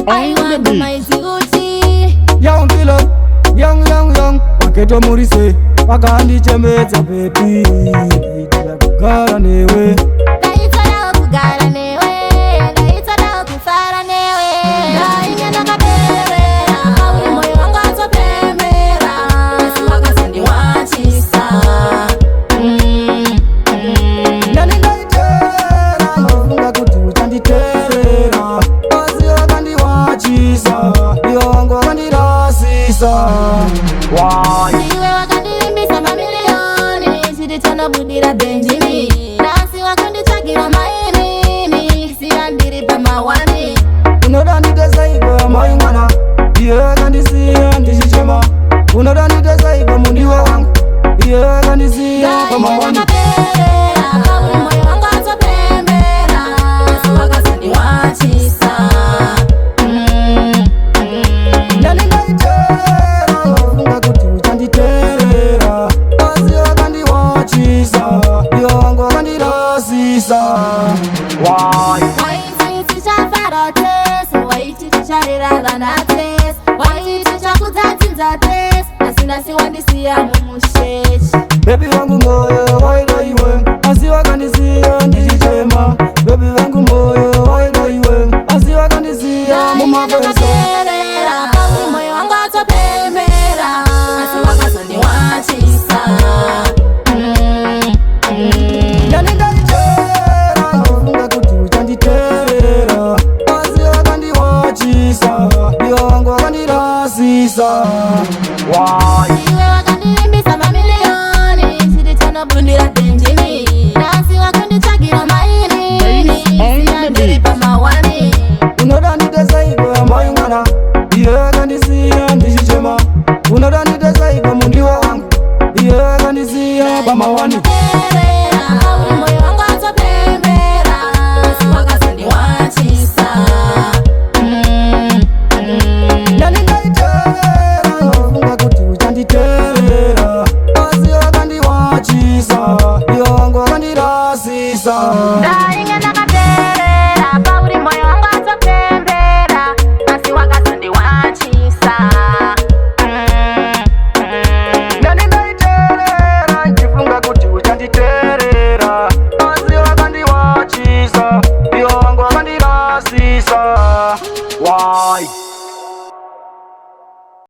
I want my Gucci. Young killer, young Paketo murise, wakandi chembeza baby. Naitala kugara newe, Naitala kugara newe, naitala kufara newe. Naingenda kabera, kauli moyo wangu atopemera. Nasiwaka sendi wachisa. nani ngaitera, nofunga kuti uchanditerera. Basi wakandi wachisa, iyo wangu wakandi rasisa. Niwe wakandirimbisa mamilioni, chititano budira Benjini. Nasi wakundichagira maini, siyandiri pamawani. Unoda nitesaiba maingana, iye kandisiya ndishichema. Unoda nitesaiba mundiwa wangu, iye kandisiya pamawani. Kabera, kauli moyo wangu atopemera. Nasiwaka sendi wachisa. Nani ngaitera, nofunga kuti uchanditerera. Basi wakandi wachisa, iyo wangu wakandi rasisa. Waiti tichafarotes, waiti ticharirathanates, waiti tichakudzatinzates, asi ndasi wandisiya mumusheshi. Baby wangu moyo waida